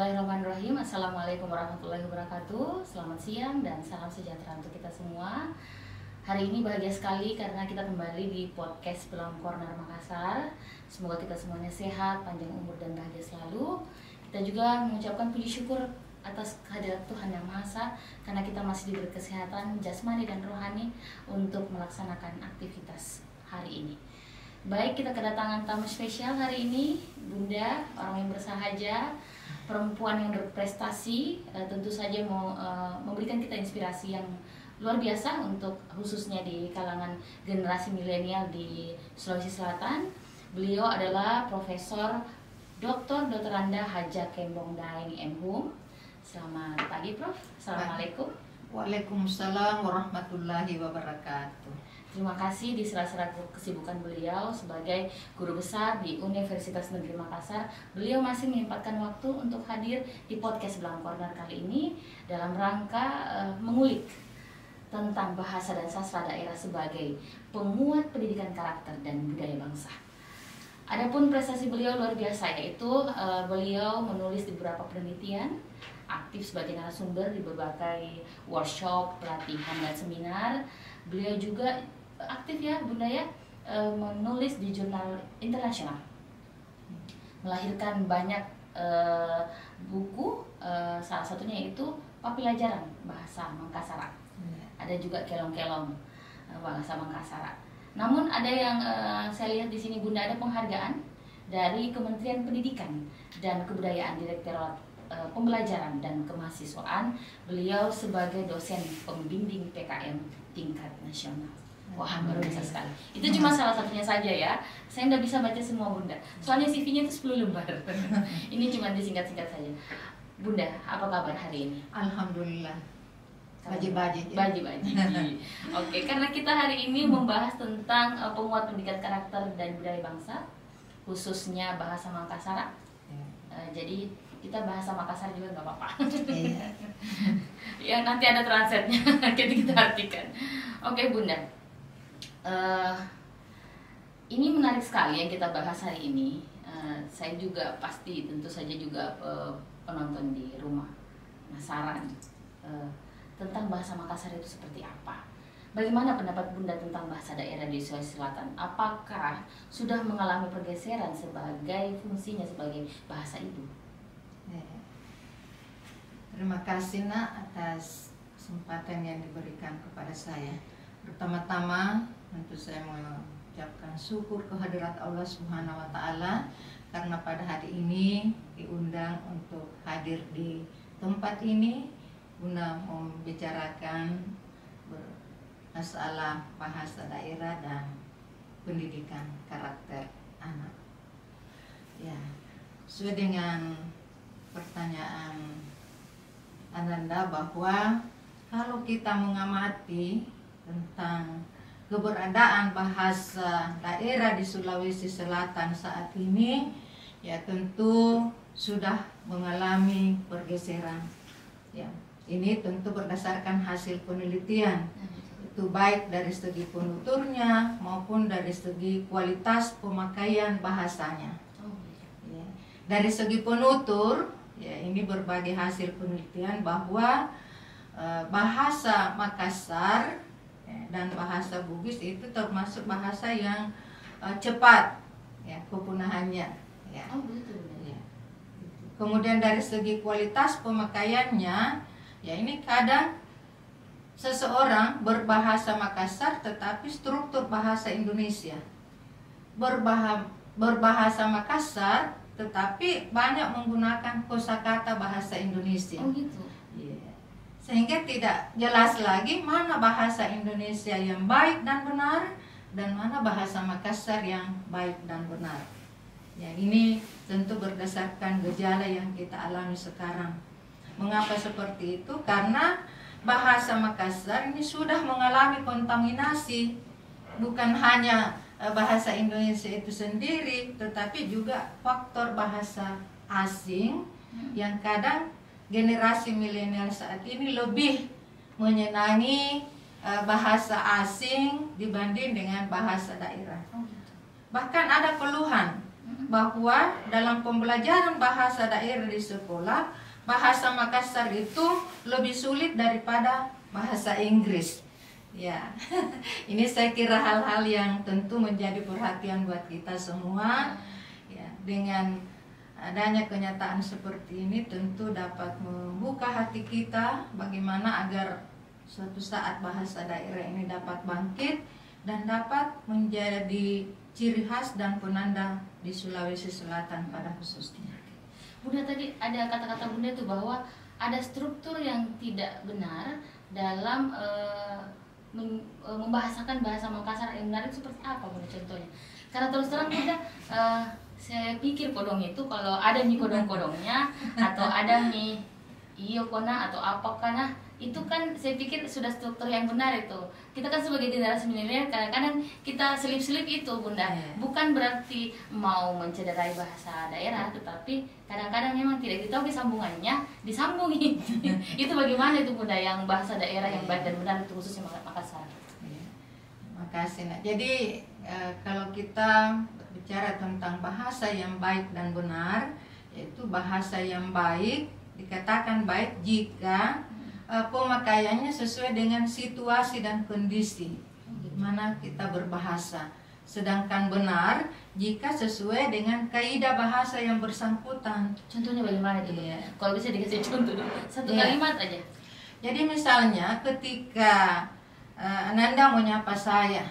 Bismillahirrahmanirrahim. Assalamualaikum warahmatullahi wabarakatuh. Selamat siang dan salam sejahtera untuk kita semua. Hari ini bahagia sekali karena kita kembali di podcast Peluang Corner Makassar. Semoga kita semuanya sehat, panjang umur dan bahagia selalu. Kita juga mengucapkan puji syukur atas kehadirat Tuhan Yang Maha Esa karena kita masih diberi kesehatan jasmani dan rohani untuk melaksanakan aktivitas hari ini. Baik, kita kedatangan tamu spesial hari ini, Bunda, orang yang bersahaja, perempuan yang berprestasi, tentu saja mau memberikan kita inspirasi yang luar biasa untuk khususnya di kalangan generasi milenial di Sulawesi Selatan. Beliau adalah Profesor Dr. Anda Haja Kembong Daeng M.Hum. Selamat pagi, Prof. Assalamualaikum. Waalaikumsalam warahmatullahi wabarakatuh. Terima kasih di sela-sela kesibukan beliau sebagai guru besar di Universitas Negeri Makassar. Beliau masih menyempatkan waktu untuk hadir di podcast Peluang Corner kali ini dalam rangka mengulik tentang bahasa dan sastra daerah sebagai penguat pendidikan karakter dan budaya bangsa. Adapun prestasi beliau luar biasa, yaitu beliau menulis di beberapa penelitian, aktif sebagai narasumber di berbagai workshop, pelatihan, dan seminar. Beliau juga aktif ya Bunda ya, menulis di jurnal internasional, melahirkan banyak buku, salah satunya yaitu Papilajaran Bahasa Mangkassar. Ada juga Kelong-Kelong Bahasa Mangkassar. Namun ada yang saya lihat di sini Bunda, ada penghargaan dari Kementerian Pendidikan dan Kebudayaan, Direktorat Pembelajaran dan Kemahasiswaan. Beliau sebagai dosen pembimbing PKM tingkat nasional. Wah, luar biasa sekali. Itu cuma salah satunya saja ya. Saya nggak bisa baca semua Bunda. Soalnya CV-nya itu 10 lembar. Ini cuma disingkat-singkat saja. Bunda, apa kabar hari ini? Alhamdulillah. Baji-baji. Baji-baji. Oke, karena kita hari ini membahas tentang penguat pendidikan karakter dan budaya bangsa, khususnya bahasa Mangkassar. Jadi kita bahasa Makassar juga nggak apa-apa. Ya nanti ada translate-nya, kita artikan. Oke Bunda, ini menarik sekali yang kita bahas hari ini. Saya juga pasti tentu saja juga penonton di rumah penasaran tentang bahasa Makassar itu seperti apa. Bagaimana pendapat Bunda tentang bahasa daerah di Sulawesi Selatan? Apakah sudah mengalami pergeseran sebagai fungsinya sebagai bahasa ibu? Terima kasih Nak atas kesempatan yang diberikan kepada saya. Pertama-tama tentu saya mengucapkan syukur kehadirat Allah Subhanahu wa taala karena pada hari ini diundang untuk hadir di tempat ini guna membicarakan masalah bahasa daerah dan pendidikan karakter anak. Ya, sesuai dengan pertanyaan Ananda bahwa kalau kita mengamati tentang keberadaan bahasa daerah di Sulawesi Selatan saat ini, ya tentu sudah mengalami pergeseran. Ya, ini tentu berdasarkan hasil penelitian, itu baik dari segi penuturnya maupun dari segi kualitas pemakaian bahasanya. Ya, dari segi penutur, ya ini berbagai hasil penelitian bahwa bahasa Makassar dan bahasa Bugis itu termasuk bahasa yang cepat ya kepunahannya. Ya. Ya. Kemudian dari segi kualitas pemakaiannya, ya ini kadang seseorang berbahasa Makassar tetapi struktur bahasa Indonesia. Berbahasa Makassar tetapi banyak menggunakan kosakata bahasa Indonesia. Oh gitu. Yeah. Sehingga tidak jelas lagi mana bahasa Indonesia yang baik dan benar dan mana bahasa Makassar yang baik dan benar. Ya, ini tentu berdasarkan gejala yang kita alami sekarang. Mengapa seperti itu? Karena bahasa Makassar ini sudah mengalami kontaminasi, bukan hanya bahasa Indonesia itu sendiri, tetapi juga faktor bahasa asing yang kadang generasi milenial saat ini lebih menyenangi bahasa asing dibanding dengan bahasa daerah. Bahkan ada keluhan bahwa dalam pembelajaran bahasa daerah di sekolah, bahasa Makassar itu lebih sulit daripada bahasa Inggris. Ya, ini saya kira hal-hal yang tentu menjadi perhatian buat kita semua. Ya, dengan adanya kenyataan seperti ini tentu dapat membuka hati kita bagaimana agar suatu saat bahasa daerah ini dapat bangkit dan dapat menjadi ciri khas dan penanda di Sulawesi Selatan pada khususnya. Bunda tadi ada kata-kata Bunda itu bahwa ada struktur yang tidak benar dalam membahasakan bahasa Makassar yang benar itu seperti apa Bunda contohnya? Karena terus terang Bunda, saya pikir kodong itu kalau ada mie kodong-kodongnya atau ada mie iyo kona atau apa kana itu kan saya pikir sudah struktur yang benar itu. Kita kan sebagai generasi milenial kadang-kadang kita selip-selip itu Bunda. Bukan berarti mau mencederai bahasa daerah, tetapi kadang-kadang memang tidak ditahu sambungannya, disambungin. Itu bagaimana itu Bunda yang bahasa daerah yang baik dan benar itu khususnya Makassar. Makasih Nak. Jadi kalau kita bicara tentang bahasa yang baik dan benar, yaitu bahasa yang baik dikatakan baik jika pemakaiannya sesuai dengan situasi dan kondisi di mana kita berbahasa. Sedangkan benar jika sesuai dengan kaidah bahasa yang bersangkutan. Contohnya bagaimana itu? Kalau bisa dikasih contoh dulu. Satu kalimat aja. Jadi misalnya ketika Ananda mau nyapa saya,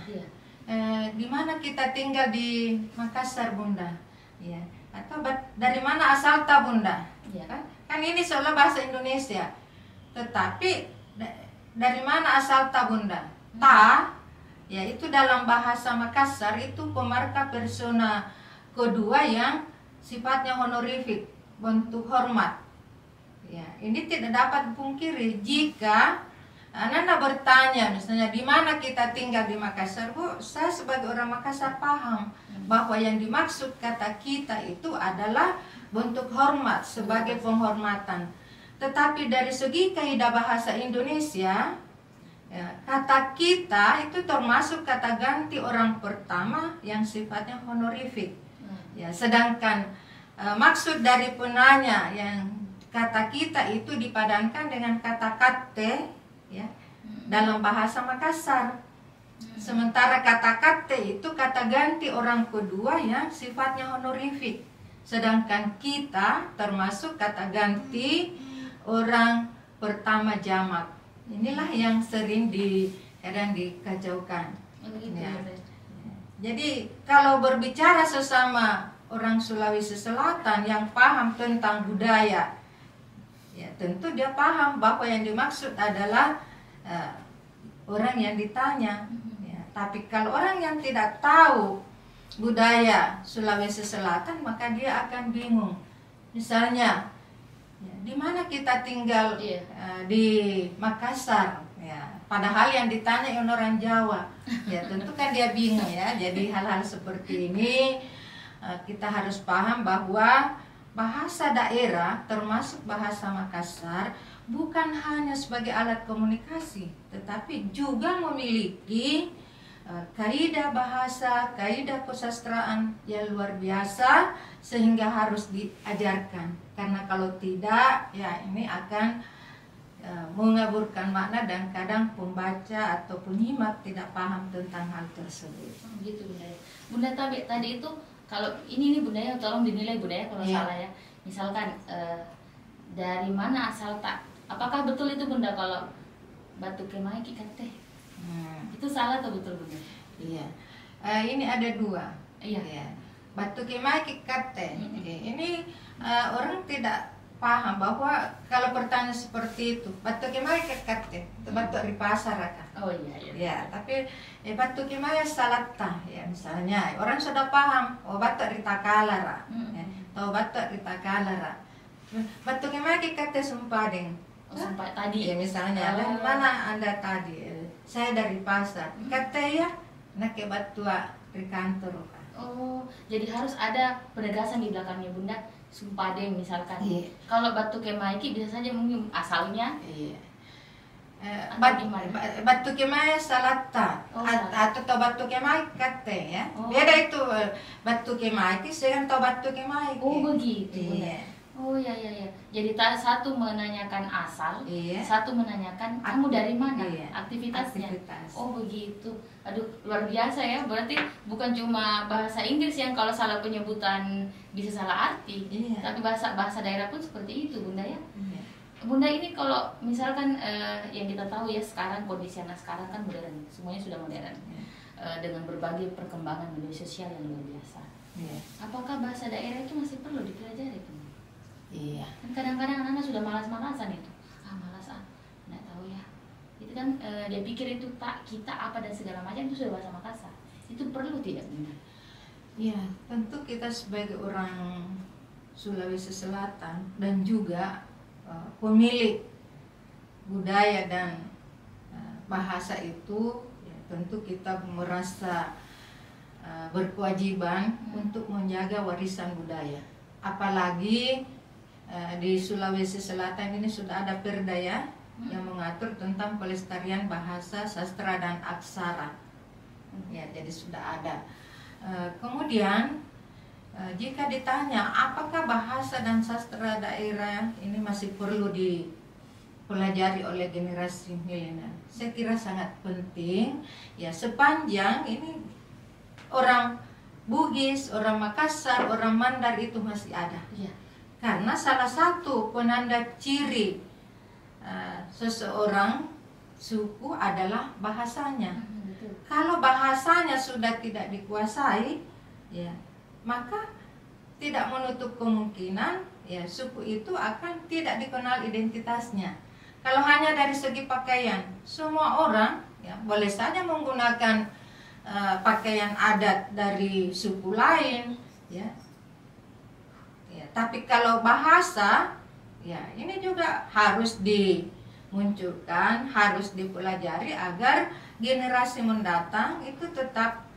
di mana kita tinggal di Makassar Bunda, ya. Atau dari mana asal ta Bunda, kan ini seolah bahasa Indonesia. Tetapi dari mana asal ta Bunda? Ta, ya itu dalam bahasa Makassar itu pemarka persona kedua yang sifatnya honorifik, bentuk hormat. Ya, ini tidak dapat dipungkiri jika Nana bertanya misalnya di mana kita tinggal di Makassar, Bu, saya sebagai orang Makassar paham bahwa yang dimaksud kata kita itu adalah bentuk hormat sebagai penghormatan. Tetapi dari segi kaidah bahasa Indonesia, ya, kata kita itu termasuk kata ganti orang pertama yang sifatnya honorific. Ya, sedangkan maksud dari penanya yang kata kita itu dipadankan dengan kata kate, ya, dalam bahasa Makassar. Sementara kata kate itu kata ganti orang kedua yang sifatnya honorific. Sedangkan kita termasuk kata ganti orang pertama jamak. Inilah yang sering kadang dikacaukan. Ya. Jadi kalau berbicara sesama orang Sulawesi Selatan yang paham tentang budaya, ya tentu dia paham bahwa yang dimaksud adalah orang yang ditanya. Ya, tapi kalau orang yang tidak tahu budaya Sulawesi Selatan, maka dia akan bingung. Misalnya, ya, di mana kita tinggal di Makassar, ya, padahal yang ditanya orang Jawa, ya tentu kan dia bingung ya. Jadi hal-hal seperti ini kita harus paham bahwa bahasa daerah termasuk bahasa Makassar bukan hanya sebagai alat komunikasi, tetapi juga memiliki kaidah bahasa, kaidah kesastraan yang luar biasa sehingga harus diajarkan. Karena kalau tidak, ya ini akan mengaburkan makna dan kadang pembaca atau penyimak tidak paham tentang hal tersebut. Gitu Bunda. Bunda tadi itu kalau ini Bunda ya, tolong dinilai Bunda ya kalau salah ya. Misalkan dari mana asal tak? Apakah betul itu Bunda kalau batu kemai kikat teh? Itu salah atau betul Bunda? Iya. Ini ada dua. Iya. Ya. Batu kemai kikat teh. Ini orang tidak paham bahwa kalau pertanyaan seperti itu, batu kemai kikat teh, itu batu di pasar kan? Oh iya. Ya, tapi batu kemai salat tah. Ya, misalnya orang sudah paham, oh batu di takalara. Ya, atau batu di takalara. Batu kemai kikat teh Sempading. Sampai tadi ya misalnya dari mana Anda tadi? Saya dari pasar. Kata ya nak ke batua di kantor. Oh, jadi harus ada penegasan di belakangnya Bunda. Sumpadeng misalkan. Kalau batu kemaiki bisa saja mungkin asalnya. Iya. Batu Kemai Salata atau Batu Kemai kate ya. Beda itu Batu Kemai dengan Batu Kemai. Oh begitu. Iya. Oh ya. Jadi satu menanyakan asal, satu menanyakan kamu dari mana, aktivitasnya. Oh begitu. Aduh luar biasa ya. Berarti bukan cuma bahasa Inggris yang kalau salah penyebutan bisa salah arti, tapi bahasa daerah pun seperti itu, Bunda ya. Bunda ini kalau misalkan yang kita tahu ya sekarang kondisi anak sekarang kan modern, semuanya sudah modern, dengan berbagai perkembangan media sosial yang luar biasa. Apakah bahasa daerah itu masih perlu dipelajari, Bunda? Iya. Kan kadang-kadang anak-anak sudah malas-malasan itu, malas nggak tahu ya. Itu kan dia pikir itu kita apa dan segala macam itu sudah bahasa Makassar. Itu perlu tidak, Bunda? Iya, tentu kita sebagai orang Sulawesi Selatan dan juga pemilik budaya dan bahasa itu, ya, tentu kita merasa berkewajiban untuk menjaga warisan budaya. Apalagi di Sulawesi Selatan ini sudah ada perda ya yang mengatur tentang pelestarian bahasa, sastra dan aksara. Ya, jadi sudah ada. Kemudian jika ditanya apakah bahasa dan sastra daerah ini masih perlu dipelajari oleh generasi milenial, saya kira sangat penting ya, sepanjang ini orang Bugis, orang Makassar, orang Mandar itu masih ada. Karena salah satu penanda ciri seseorang suku adalah bahasanya. Kalau bahasanya sudah tidak dikuasai, ya, maka tidak menutup kemungkinan ya suku itu akan tidak dikenal identitasnya. Kalau hanya dari segi pakaian, semua orang ya boleh saja menggunakan pakaian adat dari suku lain, ya. Tapi kalau bahasa, ya ini juga harus dimunculkan, harus dipelajari agar generasi mendatang itu tetap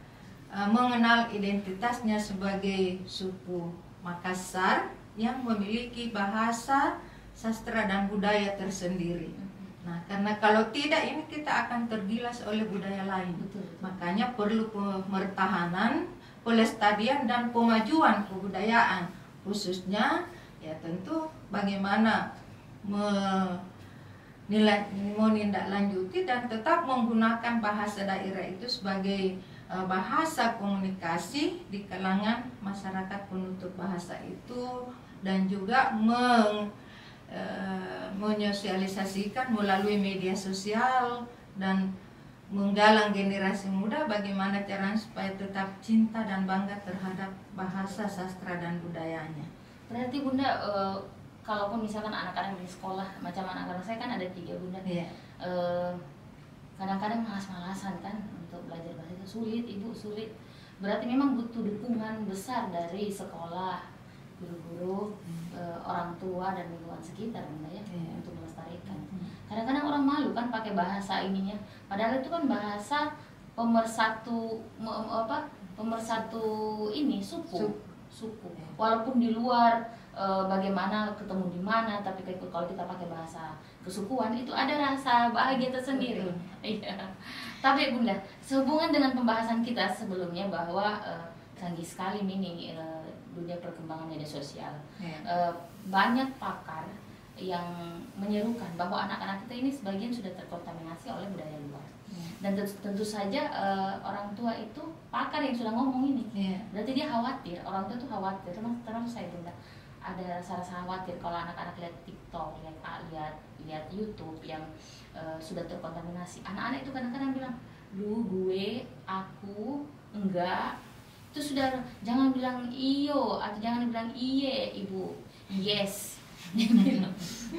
mengenal identitasnya sebagai suku Makassar yang memiliki bahasa, sastra dan budaya tersendiri. Nah, karena kalau tidak ini kita akan tergilas oleh budaya lain. Makanya perlu pemertahanan, pelestarian dan pemajuan kebudayaan, khususnya ya tentu bagaimana menindaklanjuti dan tetap menggunakan bahasa daerah itu sebagai bahasa komunikasi di kalangan masyarakat penutur bahasa itu, dan juga menyosialisasikan melalui media sosial dan menggalang generasi muda bagaimana caranya supaya tetap cinta dan bangga terhadap bahasa, sastra dan budayanya. Berarti Bunda, kalaupun misalkan anak-anak di sekolah, macam anak-anak saya kan ada 3 Bunda, kadang-kadang malas-malasan kan untuk belajar bahasa itu, sulit, Ibu sulit. Berarti memang butuh dukungan besar dari sekolah, guru-guru, orang tua dan lingkungan sekitar, Bunda ya, untuk melestarikan. Kadang-kadang orang malu kan pakai bahasa ininya, padahal itu kan bahasa pemersatu ini suku. Walaupun di luar bagaimana ketemu di mana, tapi kalau kita pakai bahasa kesukuan itu ada rasa bahagia tersendiri. Tapi Bunda, sehubungan dengan pembahasan kita sebelumnya bahwa canggih sekali ini dunia perkembangan media sosial, banyak pakar yang menyerukan bahwa anak-anak kita ini sebagian sudah terkontaminasi oleh budaya luar. Dan tentu saja orang tua itu pakar yang sudah ngomong ini, berarti dia khawatir, orang tua itu khawatir, termasuk saya Bunda, ada rasa khawatir kalau anak-anak lihat TikTok, lihat YouTube yang sudah terkontaminasi. Anak-anak itu kadang-kadang bilang, lu, gue, aku, enggak. Itu sudah, jangan bilang iyo atau jangan bilang iye ibu, yes.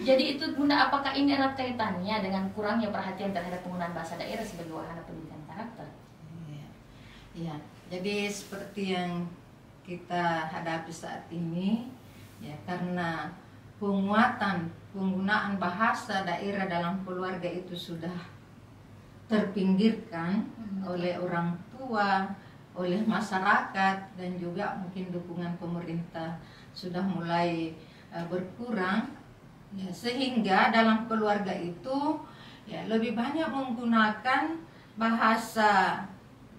Jadi itu Bunda, apakah ini erat kaitannya dengan kurangnya perhatian terhadap penggunaan bahasa daerah sebagai wahana pendidikan karakter? Iya, jadi seperti yang kita hadapi saat ini, ya, karena penguatan penggunaan bahasa daerah dalam keluarga itu sudah terpinggirkan oleh orang tua, oleh masyarakat, dan juga mungkin dukungan pemerintah sudah mulai berkurang, ya, sehingga dalam keluarga itu ya lebih banyak menggunakan bahasa,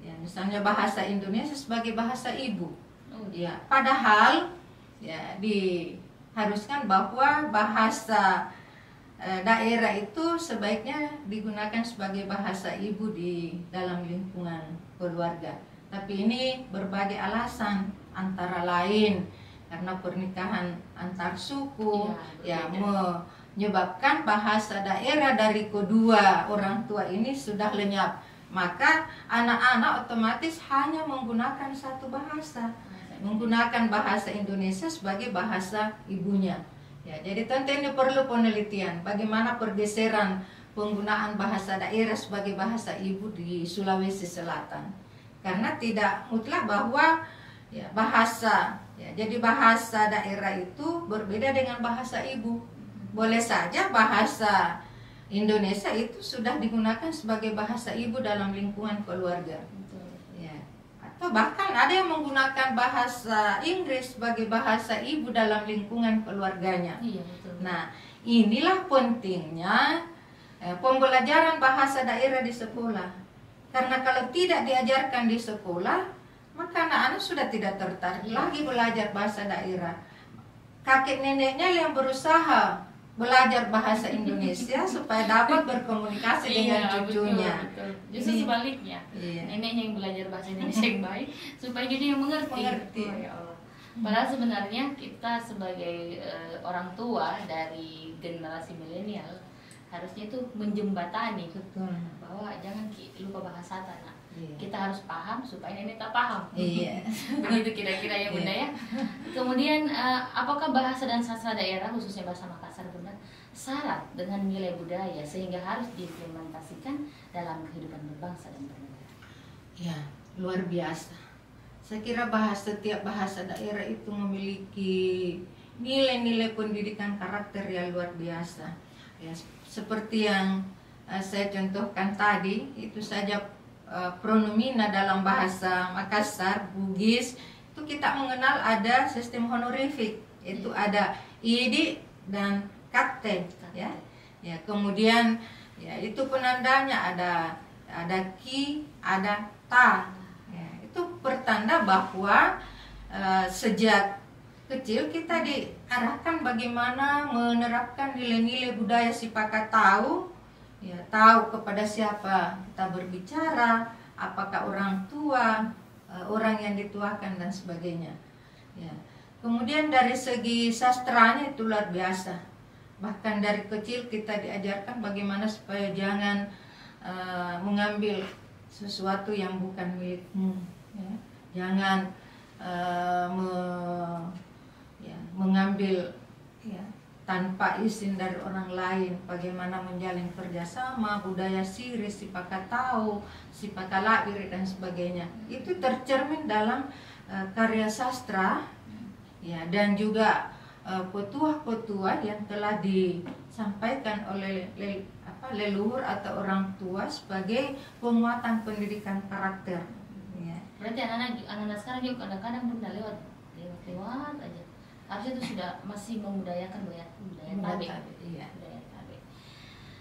ya misalnya bahasa Indonesia sebagai bahasa ibu. Ya, padahal ya diharuskan bahwa bahasa daerah itu sebaiknya digunakan sebagai bahasa ibu di dalam lingkungan keluarga. Tapi ini berbagai alasan, antara lain karena pernikahan antar suku ya menyebabkan bahasa daerah dari kedua orang tua ini sudah lenyap. Maka anak-anak otomatis hanya menggunakan satu bahasa, menggunakan bahasa Indonesia sebagai bahasa ibunya. Ya, jadi tentu ini perlu penelitian bagaimana pergeseran penggunaan bahasa daerah sebagai bahasa ibu di Sulawesi Selatan. Karena tidak mutlak bahwa ya, bahasa ya, jadi bahasa daerah itu berbeda dengan bahasa ibu. Boleh saja bahasa Indonesia itu sudah digunakan sebagai bahasa ibu dalam lingkungan keluarga. Ya. Atau bahkan ada yang menggunakan bahasa Inggris sebagai bahasa ibu dalam lingkungan keluarganya. Iya, betul. Nah, inilah pentingnya pembelajaran bahasa daerah di sekolah. Karena kalau tidak diajarkan di sekolah, maka anak-anak sudah tidak tertarik lagi belajar bahasa daerah. Kakek neneknya yang berusaha belajar bahasa Indonesia supaya dapat berkomunikasi dengan cucunya. Betul. Justru sebaliknya, neneknya yang belajar bahasa Indonesia yang baik supaya jadi yang mengerti. Oh, ya Allah. Padahal sebenarnya kita sebagai orang tua dari generasi milenial harusnya itu menjembatani bahwa jangan lupa bahasa tanah. Kita harus paham supaya nenek tak paham. Begitu kira-kira ya Bunda ya. Kemudian apakah bahasa dan sastra daerah khususnya bahasa Makassar Bunda syarat dengan nilai budaya sehingga harus diimplementasikan dalam kehidupan berbangsa dan bernegara? Ya, luar biasa. Saya kira setiap bahasa daerah itu memiliki nilai-nilai pendidikan karakter yang luar biasa. Ya, seperti yang saya contohkan tadi, itu saja pronomina dalam bahasa Makassar, Bugis, itu kita mengenal ada sistem honorific, itu ada id dan kapten, ya. Ya, kemudian ya itu penandanya ada ki, ada ta. Ya, itu pertanda bahwa sejak kecil kita diarahkan bagaimana menerapkan nilai-nilai budaya Sipaka tahu, ya tahu kepada siapa kita berbicara, apakah orang tua, orang yang dituakan dan sebagainya. Ya. Kemudian dari segi sastranya itu luar biasa. Bahkan dari kecil kita diajarkan bagaimana supaya jangan mengambil sesuatu yang bukan milikmu, ya. Jangan mengambil ya, tanpa izin dari orang lain, bagaimana menjalin kerjasama, budaya siri, Sipaka tahu, Sipaka lair dan sebagainya. Itu tercermin dalam karya sastra ya, dan juga petuah-petuah yang telah disampaikan oleh leluhur atau orang tua sebagai penguatan pendidikan karakter ya. Berarti anak-anak sekarang juga kadang-kadang Bunda lewat aja. Harusnya itu sudah masih memudayakan budaya tabe. Iya. Budaya tabe.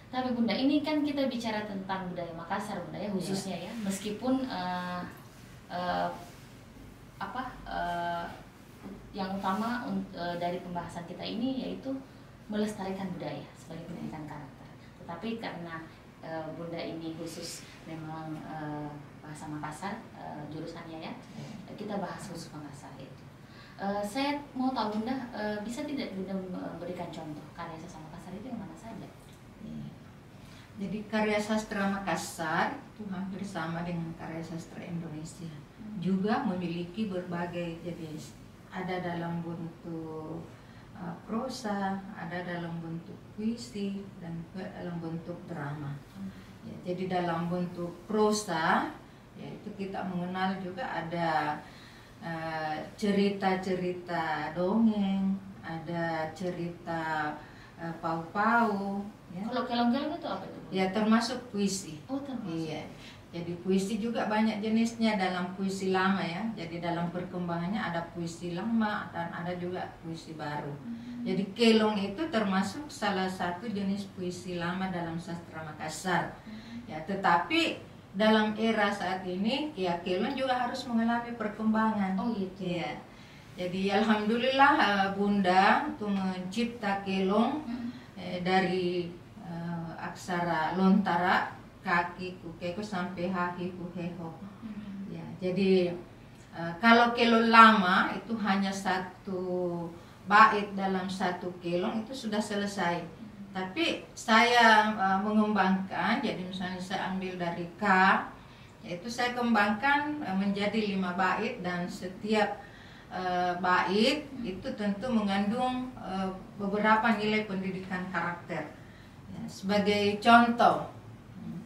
Tapi Bunda, ini kan kita bicara tentang budaya Makassar, budaya khususnya ya. Meskipun yang utama dari pembahasan kita ini yaitu melestarikan budaya sebagai pendidikan karakter. Tetapi karena Bunda ini khusus memang bahasa Makassar jurusannya ya, kita bahas khusus Makassar itu. Saya mau tahu Bunda, bisa tidak Bunda memberikan contoh karya sastra Makassar itu yang mana saja? Jadi karya sastra Makassar itu hampir sama dengan karya sastra Indonesia. Juga memiliki berbagai jenis. Ada dalam bentuk prosa, ada dalam bentuk puisi, dan dalam bentuk drama. Ya, jadi dalam bentuk prosa, ya itu kita mengenal juga ada cerita-cerita dongeng, ada cerita pau-pau. Ya. Kalau kelong-kelong itu apa itu? Ya termasuk puisi. Oh termasuk. Iya. Jadi puisi juga banyak jenisnya dalam puisi lama ya. Jadi dalam perkembangannya ada puisi lama dan ada juga puisi baru. Jadi kelong itu termasuk salah satu jenis puisi lama dalam sastra Makassar. Ya, tetapi dalam era saat ini ya kelong juga harus mengalami perkembangan. Oh gitu. Ya. Jadi alhamdulillah Bunda untuk mencipta kelong dari aksara lontara kaki kukeko sampai haki kuheho. Ya, jadi kalau kelong lama itu hanya satu bait dalam satu kelong itu sudah selesai. Tapi saya mengembangkan, jadi misalnya saya ambil dari K, yaitu saya kembangkan menjadi 5 bait dan setiap bait itu tentu mengandung beberapa nilai pendidikan karakter. Ya, sebagai contoh,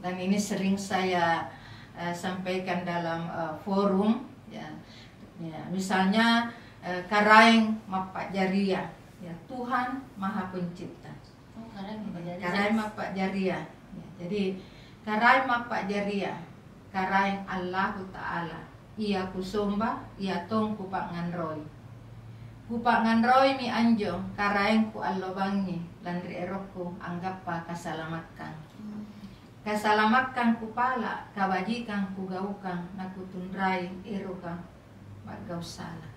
dan ini sering saya sampaikan dalam forum, ya, misalnya Karaeng Mapak Jaria, ya, Tuhan Maha Pencipta. Oh, Karaeng Mapak Jaria. Ya, jadi Karaeng Mapak Jaria, Karaeng Allahu Ta'ala. Ia kusomba, ia tong kupak nganroy. Kupak nganroy mi anjo, Karaeng ku allobangi, landri erokku anggap pa kasalamatkan. Kasalamatkan kupala, kabajikan kugaukan, nakutundrai eruka, bagau salah.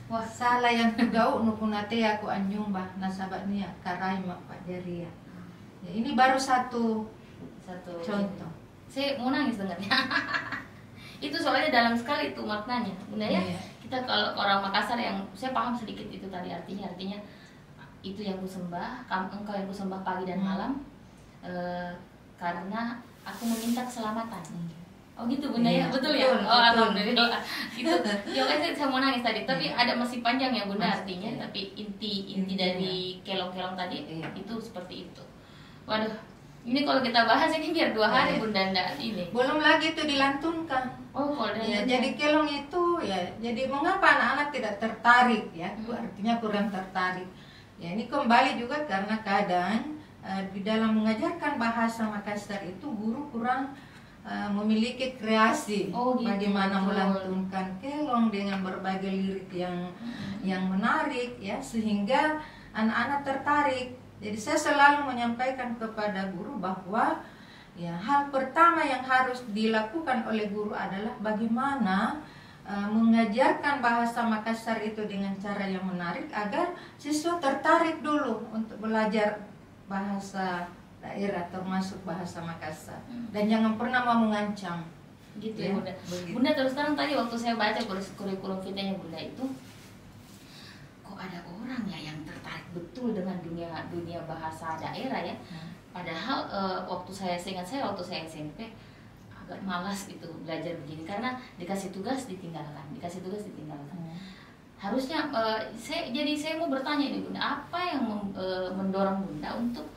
Wah, salah yang kugau nukunate aku anyumbah, nasabat niya, karai Mapak Jaria. Ya, ini baru satu contoh. Saya mau nangis dengarnya. Itu soalnya dalam sekali itu maknanya, Bunda ya. Iya. Kita kalau orang Makassar yang saya paham sedikit itu tadi artinya itu yang kusembah, engkau yang kusembah pagi dan malam. Karena aku meminta keselamatan. Oh gitu Bunda ya, betul ya? Oh alhamdulillah. Gitu. Ya saya mau nangis tadi, tapi ada masih panjang ya Bunda artinya, tapi inti dari kelong-kelong tadi itu seperti itu. Waduh, ini kalau kita bahas ini biar 2 hari Bunda ndak ini. Belum lagi itu dilantunkan. Oh, kalau ya, jadi kelong itu ya, jadi mengapa anak-anak tidak tertarik ya? Artinya kurang tertarik. Ya ini kembali juga karena keadaan di dalam mengajarkan bahasa Makassar itu guru kurang memiliki kreasi gitu, bagaimana melantunkan kelong dengan berbagai lirik yang menarik ya, sehingga anak-anak tertarik. Jadi saya selalu menyampaikan kepada guru bahwa ya hal pertama yang harus dilakukan oleh guru adalah bagaimana mengajarkan bahasa Makassar itu dengan cara yang menarik agar siswa tertarik dulu untuk belajar bahasa daerah termasuk bahasa Makassar, dan jangan pernah mau mengancam gitu ya Bunda. Bunda terus terang tadi waktu saya baca kurikulum vitae Bunda itu, kok ada orang ya yang tertarik betul dengan dunia bahasa daerah ya. Padahal waktu saya waktu saya SMP agak malas gitu belajar begini karena dikasih tugas ditinggalkan. Harusnya saya mau bertanya nih Bunda, apa yang mendorong Bunda untuk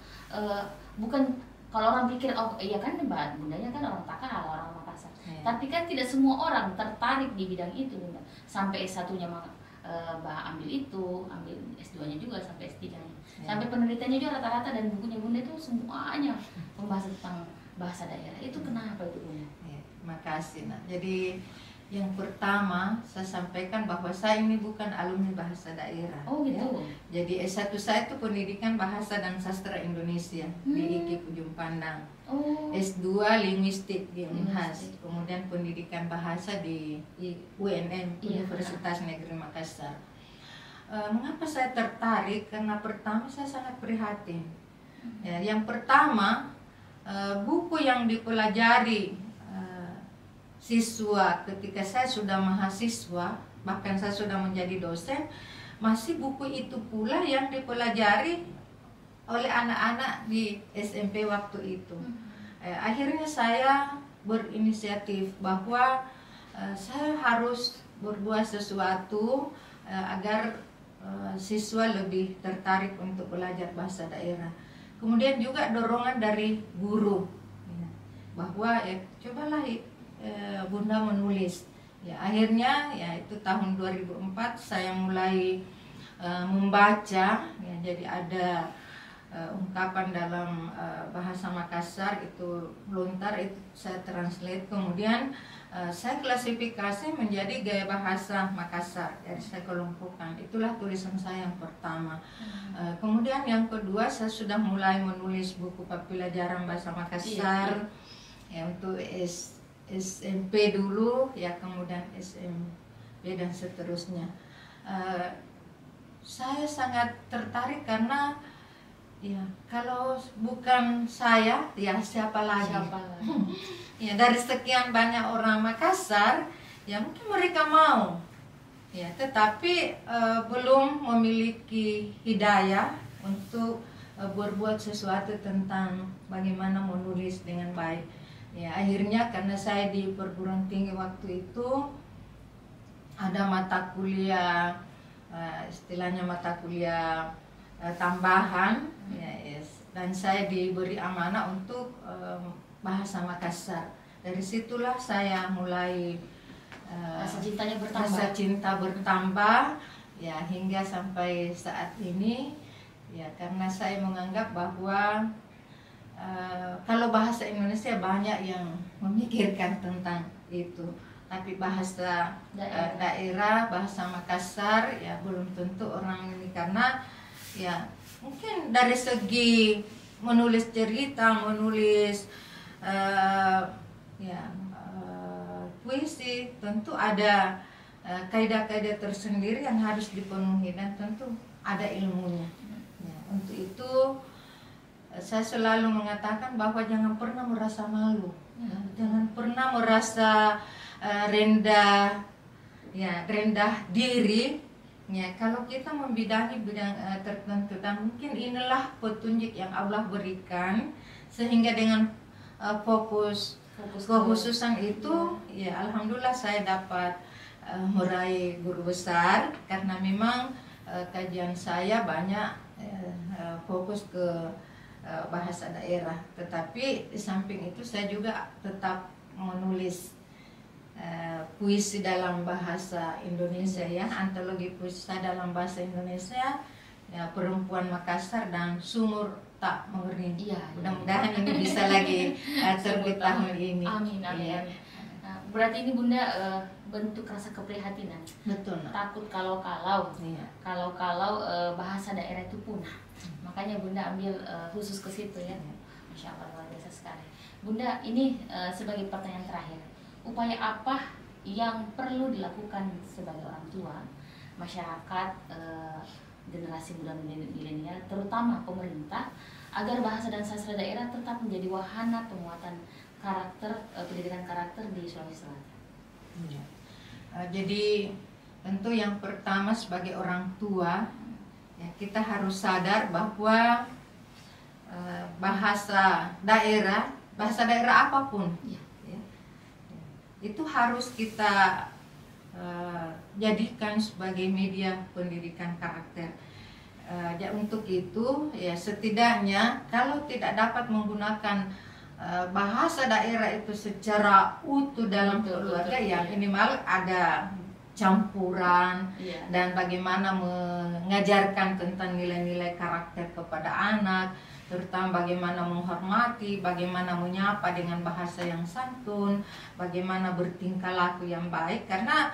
bukan kalau orang pikir oh iya kan Bundanya kan orang Takal, orang Makassar. Tapi kan tidak semua orang tertarik di bidang itu Bunda. Sampai S1-nya ambil itu, ambil S2-nya juga sampai S3-nya. Sampai penelitiannya juga rata-rata dan bukunya Bunda itu semuanya membahas tentang bahasa daerah. Itu kenapa itu Bunda? Makasih nak. Jadi yang pertama saya sampaikan bahwa saya ini bukan alumni bahasa daerah. Oh gitu. Ya. Jadi S1 saya itu pendidikan bahasa dan sastra Indonesia di IKIP Ujung Pandang. S2 linguistik di Unhas. Kemudian pendidikan bahasa di UNM Universitas Negeri Makassar. Mengapa saya tertarik? Karena pertama saya sangat prihatin. Ya, yang pertama buku yang dipelajari siswa ketika saya sudah mahasiswa, bahkan saya sudah menjadi dosen, masih buku itu pula yang dipelajari oleh anak-anak di SMP waktu itu. Akhirnya saya berinisiatif bahwa saya harus berbuat sesuatu agar siswa lebih tertarik untuk belajar bahasa daerah. Kemudian juga dorongan dari guru bahwa cobalah Bunda menulis. Ya, akhirnya ya itu tahun 2004 saya mulai membaca ya, jadi ada ungkapan dalam bahasa Makassar itu lontar, itu saya translate, kemudian saya klasifikasi menjadi gaya bahasa Makassar, jadi saya kelompokkan. Itulah tulisan saya yang pertama. Kemudian yang kedua, saya sudah mulai menulis buku pembelajaran bahasa Makassar, ya, untuk SMP dulu, ya, kemudian SMP dan seterusnya. Saya sangat tertarik karena ya, kalau bukan saya, ya siapa lagi? Ya, dari sekian banyak orang Makassar, ya mungkin mereka mau, ya, tetapi belum memiliki hidayah untuk berbuat sesuatu tentang bagaimana menulis dengan baik. Ya, akhirnya karena saya di perguruan tinggi waktu itu ada mata kuliah, istilahnya mata kuliah tambahan, ya, yes. Dan saya diberi amanah untuk bahasa Makassar. Dari situlah saya mulai rasa cintanya bertambah. Rasa cinta bertambah, ya, hingga sampai saat ini, ya, karena saya menganggap bahwa kalau bahasa Indonesia banyak yang memikirkan tentang itu, tapi bahasa daerah, bahasa Makassar, ya belum tentu orang ini, karena ya mungkin dari segi menulis cerita, menulis puisi, tentu ada kaidah-kaidah tersendiri yang harus dipenuhi dan tentu ada ilmunya. Ya, untuk itu saya selalu mengatakan bahwa jangan pernah merasa malu, ya, jangan pernah merasa rendah, ya, rendah diri. Ya, kalau kita membidangi bidang tertentu, dan mungkin inilah petunjuk yang Allah berikan, sehingga dengan fokus kekhususan itu, ya alhamdulillah saya dapat meraih guru besar, karena memang kajian saya banyak fokus ke bahasa daerah. Tetapi di samping itu saya juga tetap menulis puisi dalam bahasa Indonesia, ya, antologi puisi dalam bahasa Indonesia, ya, Perempuan Makassar dan Sumur Tak Mengering. Iya, mudah-mudahan ini bisa lagi terbit tahun ini. Amin, amin. Ya. Nah, berarti ini Bunda bentuk rasa keprihatinan. Betul. Takut kalau iya. Bahasa daerah itu punah. Makanya Bunda ambil khusus ke situ, ya. Masya Allah, luar biasa sekali. Bunda, ini sebagai pertanyaan terakhir, upaya apa yang perlu dilakukan sebagai orang tua, masyarakat, generasi muda milenial, terutama pemerintah, agar bahasa dan sastra daerah tetap menjadi wahana penguatan karakter, pendidikan karakter di Sulawesi Selatan? Ya. Jadi tentu yang pertama sebagai orang tua, ya, kita harus sadar bahwa bahasa daerah apapun, ya, itu harus kita jadikan sebagai media pendidikan karakter. Untuk itu, ya, setidaknya kalau tidak dapat menggunakan bahasa daerah itu secara utuh dalam keluarga, ya minimal ada campuran, dan bagaimana mengajarkan tentang nilai-nilai karakter kepada anak, terutama bagaimana menghormati, bagaimana menyapa dengan bahasa yang santun, bagaimana bertingkah laku yang baik, karena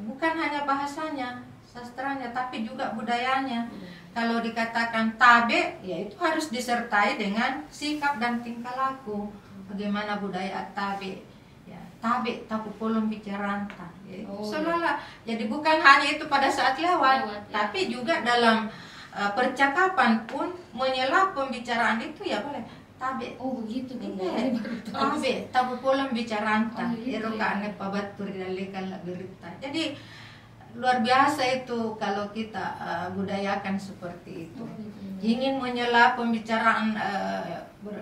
bukan hanya bahasanya, sastranya, tapi juga budayanya. Kalau dikatakan tabe, ya itu harus disertai dengan sikap dan tingkah laku. Bagaimana budaya tabe, ya, tabe tapu polong bicaranta, ya, seolah-olah. Jadi bukan hanya itu pada saat lewat, tapi juga dalam percakapan pun menyela pembicaraan itu, ya boleh tabe. Oh begitu, tabe tapu polong bicaranta, eroka ane pabatur dalekal berita. Jadi luar biasa itu kalau kita budayakan seperti itu. Ingin menyela pembicaraan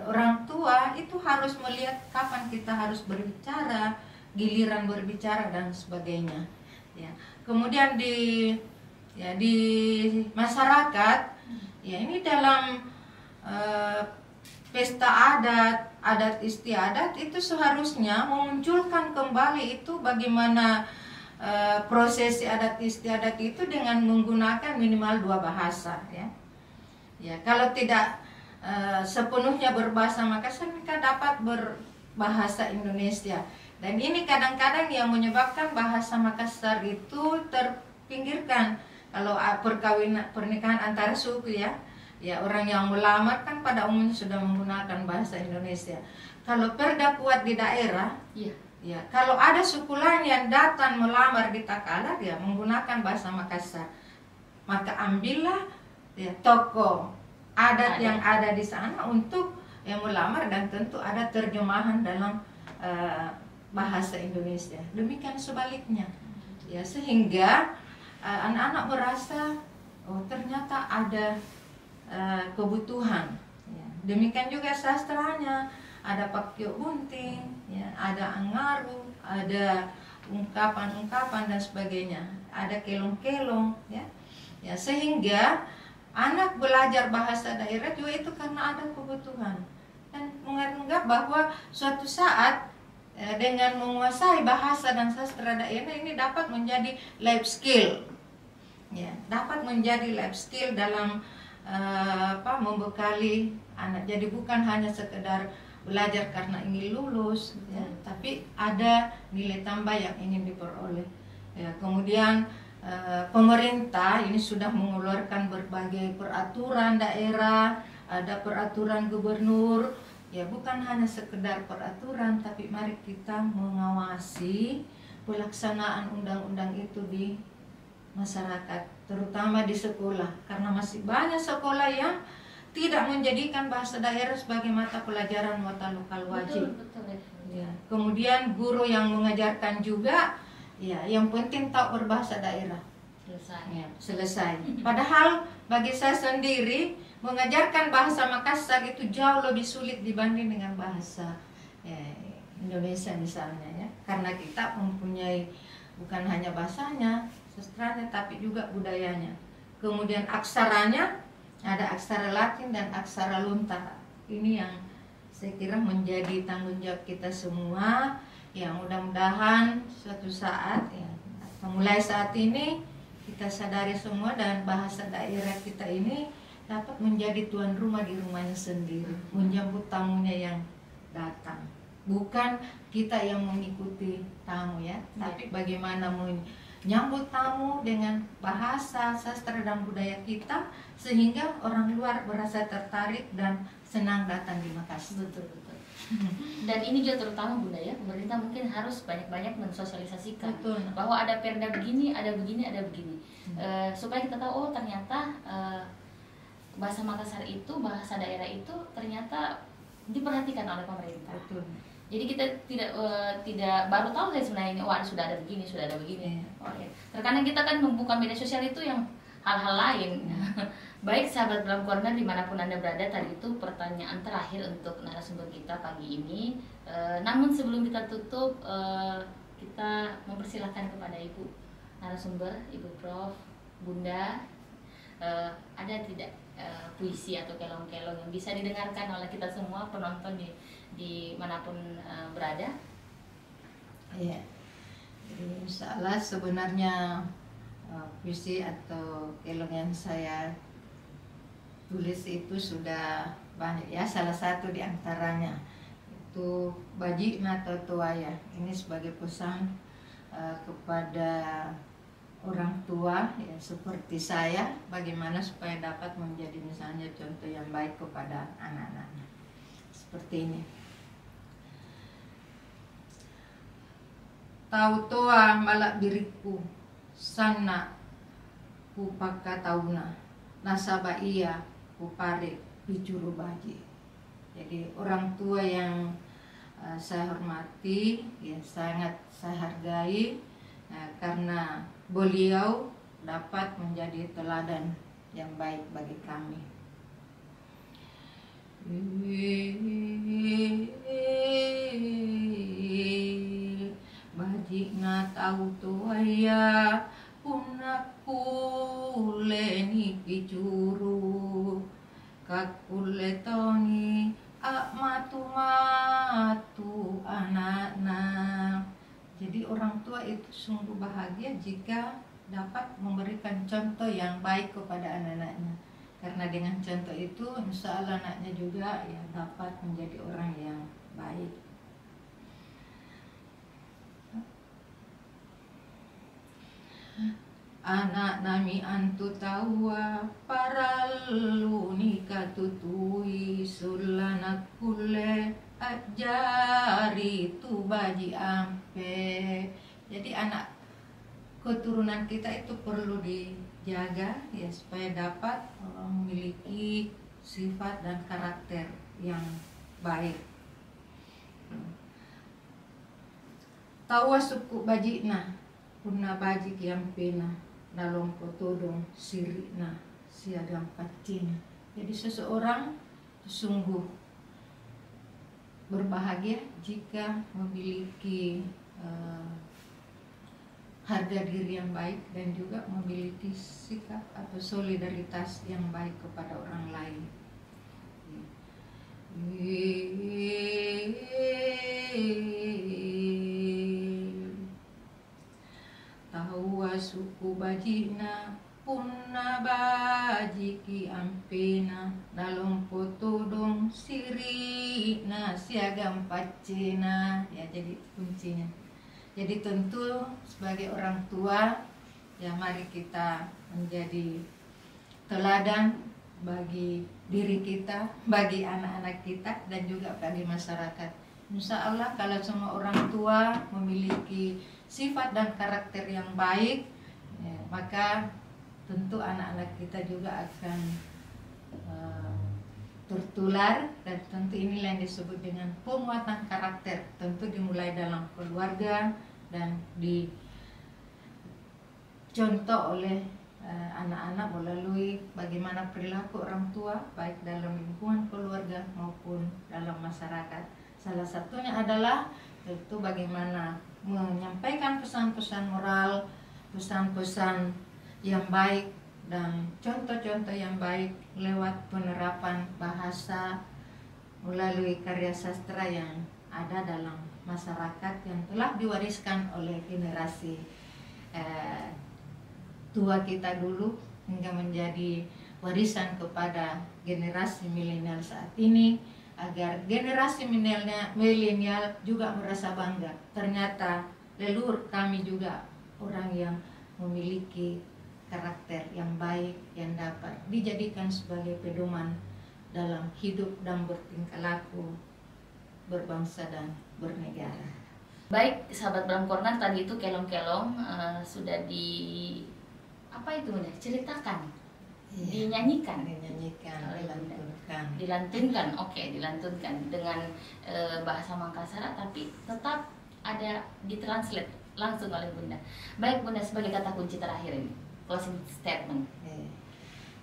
orang tua, itu harus melihat kapan kita harus berbicara, giliran berbicara dan sebagainya. Ya. Kemudian di masyarakat, ya ini dalam pesta adat istiadat itu seharusnya memunculkan kembali itu bagaimana prosesi adat istiadat itu dengan menggunakan minimal 2 bahasa, ya. Ya, kalau tidak sepenuhnya berbahasa Makassar, mereka dapat berbahasa Indonesia. Dan ini kadang-kadang yang menyebabkan bahasa Makassar itu terpinggirkan. Kalau pernikahan antara suku ya, orang yang melamar kan pada umumnya sudah menggunakan bahasa Indonesia. Kalau perda kuat di daerah, ya, kalau ada suku lain yang datang melamar di Takalar, ya menggunakan bahasa Makassar, maka ambillah ya tokoh adat yang ada di sana untuk yang melamar, dan tentu ada terjemahan dalam bahasa Indonesia. Demikian sebaliknya, ya, sehingga anak-anak merasa oh ternyata ada kebutuhan. Ya. Demikian juga sastranya, ada Pakyo Bunting, ya, ada Angaru, ada ungkapan-ungkapan dan sebagainya, ada kelong-kelong, ya. Ya, sehingga anak belajar bahasa daerah juga itu karena ada kebutuhan, dan menganggap bahwa suatu saat dengan menguasai bahasa dan sastra daerah ini dapat menjadi life skill, ya, dapat menjadi life skill dalam membekali anak. Jadi bukan hanya sekedar belajar karena ingin lulus, ya, tapi ada nilai tambah yang ingin diperoleh. Ya, kemudian pemerintah ini sudah mengeluarkan berbagai peraturan daerah, ada peraturan gubernur, ya bukan hanya sekedar peraturan, tapi mari kita mengawasi pelaksanaan undang-undang itu di masyarakat, terutama di sekolah, karena masih banyak sekolah yang tidak menjadikan bahasa daerah sebagai mata pelajaran mata lokal wajib. Betul. Ya. Kemudian guru yang mengajarkan juga, ya, yang penting tahu berbahasa daerah. Selesai. Padahal bagi saya sendiri mengajarkan bahasa Makassar itu jauh lebih sulit dibanding dengan bahasa Indonesia misalnya, ya. Karena kita mempunyai bukan hanya bahasanya, sastranya, tapi juga budayanya. Kemudian aksaranya, ada aksara Latin dan aksara lontar. Ini yang saya kira menjadi tanggung jawab kita semua, yang mudah-mudahan suatu saat, ya, mulai saat ini kita sadari semua, dan bahasa daerah kita ini dapat menjadi tuan rumah di rumahnya sendiri, menjemput tamunya yang datang. Bukan kita yang mengikuti tamu, ya, tapi bagaimana menyambut tamu dengan bahasa, sastra dan budaya kita, sehingga orang luar merasa tertarik dan senang datang di Makassar. Betul. Dan ini juga terutama Bunda, ya, pemerintah mungkin harus banyak-banyak mensosialisasikan. Betul. Bahwa ada perda begini, ada begini, ada begini, supaya kita tahu oh ternyata bahasa Makassar itu, bahasa daerah itu ternyata diperhatikan oleh pemerintah. Betul. Jadi kita tidak baru tahu saya sebenarnya ini, wah sudah ada begini, sudah ada begini. Oh, ya. Terkadang kita kan membuka media sosial itu yang hal-hal lain. Baik sahabat Belam Corner dimanapun Anda berada, tadi itu pertanyaan terakhir untuk narasumber kita pagi ini. Namun sebelum kita tutup, kita mempersilahkan kepada Ibu narasumber, Ibu Prof, Bunda, ada tidak puisi atau kelong-kelong yang bisa didengarkan oleh kita semua penonton di manapun berada? Iya, insya Allah sebenarnya puisi atau kelong yang saya tulis itu sudah banyak, ya. Salah satu di antaranya itu Baji Nato Tuaya. Ini sebagai pesan kepada orang tua, ya, seperti saya, bagaimana supaya dapat menjadi misalnya contoh yang baik kepada anak-anaknya. Seperti ini. Tau toa malak diriku sana kupaka tauna nasaba iya kupare picuru baji. Jadi orang tua yang saya hormati, ya, sangat saya hargai, karena beliau dapat menjadi teladan yang baik bagi kami. Bajikna tahu tuaya punaku leni picuru kakule toni matu anakna. Jadi orang tua itu sungguh bahagia jika dapat memberikan contoh yang baik kepada anak-anaknya. Karena dengan contoh itu insya Allah anaknya juga ya dapat menjadi orang yang baik. Anak nami antu tawa paralu nikah tutui sulana kule ajari tu baji ampe. Jadi anak keturunan kita itu perlu dijaga ya supaya dapat memiliki sifat dan karakter yang baik. Tawa suku bajina punna baji kiampena dalom potodong sirina siagam pacina. Jadi seseorang sungguh berbahagia jika memiliki harga diri yang baik dan juga memiliki sikap atau solidaritas yang baik kepada orang lain. Tawa suku bajina punna bajiki ampena dalom potodong sirina siagam pacina. Ya, jadi kuncinya. Jadi tentu sebagai orang tua ya mari kita menjadi teladan bagi diri kita, bagi anak-anak kita dan juga bagi masyarakat. Insya Allah kalau semua orang tua memiliki sifat dan karakter yang baik ya, maka tentu anak-anak kita juga akan tertular, dan tentu inilah yang disebut dengan penguatan karakter. Tentu dimulai dalam keluarga dan dicontoh oleh anak-anak melalui bagaimana perilaku orang tua baik dalam lingkungan keluarga maupun dalam masyarakat. Salah satunya adalah tentu bagaimana menyampaikan pesan-pesan moral, pesan-pesan yang baik dan contoh-contoh yang baik lewat penerapan bahasa melalui karya sastra yang ada dalam masyarakat yang telah diwariskan oleh generasi tua kita dulu hingga menjadi warisan kepada generasi milenial saat ini, agar generasi milenial juga merasa bangga. Ternyata leluhur kami juga orang yang memiliki karakter yang baik yang dapat dijadikan sebagai pedoman dalam hidup dan bertingkah laku berbangsa dan bernegara. Baik, sahabat Bram Corner, tadi itu kelong-kelong sudah ceritakan, dinyanyikan, dilantunkan, dilantunkan dengan bahasa Makassar, tapi tetap ada ditranslate langsung oleh Bunda. Baik Bunda, sebagai kata kunci terakhir ini, closing statement.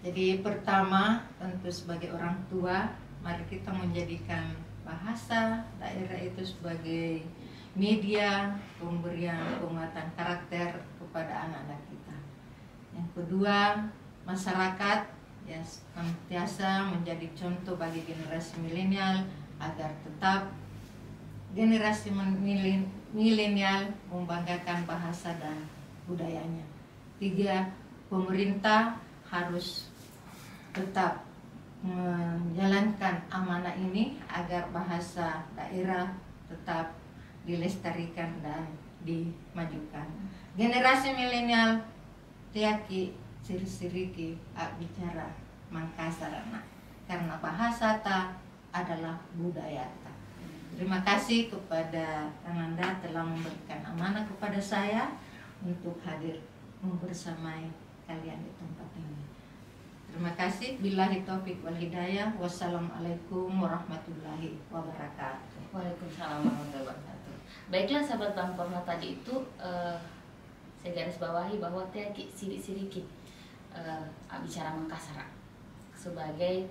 Jadi pertama, tentu sebagai orang tua, mari kita menjadikan bahasa daerah itu sebagai media pemberian penguatan karakter kepada anak-anak kita. Yang kedua, masyarakat ya senantiasa menjadi contoh bagi generasi milenial agar tetap generasi milenial membanggakan bahasa dan budayanya. Tiga, pemerintah harus tetap menjalankan amanah ini agar bahasa daerah tetap dilestarikan dan dimajukan. Generasi milenial tiaki siri-siriki bicara Makassar karena bahasa ta adalah budaya ta. Terima kasih kepada Ananda telah memberikan amanah kepada saya untuk hadir membersamai kalian di tempat ini. Terima kasih. Billahi taufik wal hidayah. Wassalamualaikum warahmatullahi wabarakatuh. Waalaikumsalam warahmatullahi wabarakatuh. Baiklah sahabat Bram Corner, tadi itu saya garis bawahi bahwa tiaki siri-siriki bicara Makassar sebagai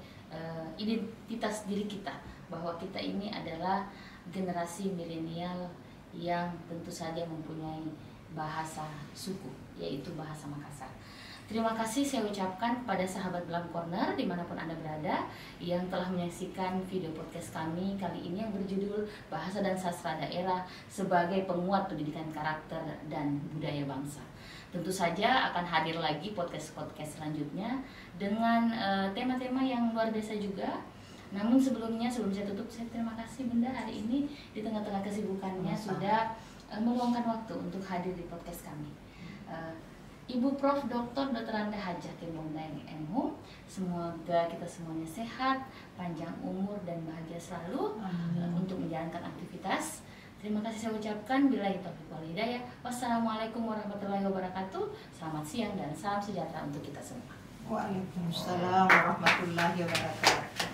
identitas diri kita, bahwa kita ini adalah generasi milenial yang tentu saja mempunyai bahasa suku, yaitu bahasa Makassar. Terima kasih saya ucapkan kepada sahabat Belam Corner dimanapun Anda berada yang telah menyaksikan video podcast kami kali ini yang berjudul Bahasa dan Sastra Daerah sebagai penguat pendidikan karakter dan budaya bangsa. Tentu saja akan hadir lagi podcast-podcast selanjutnya dengan tema-tema yang luar biasa juga. Namun sebelum saya tutup, saya terima kasih Bunda hari ini di tengah-tengah kesibukannya sudah meluangkan waktu untuk hadir di podcast kami. Ibu Prof. Dr. Anda Hajah Timbongdaeng MHum, semoga kita semuanya sehat, panjang umur dan bahagia selalu untuk menjalankan aktivitas. Terima kasih saya ucapkan. Billahi taufiq wal hidayah. Wassalamualaikum warahmatullahi wabarakatuh. Selamat siang dan salam sejahtera untuk kita semua. Waalaikumsalam warahmatullahi wabarakatuh.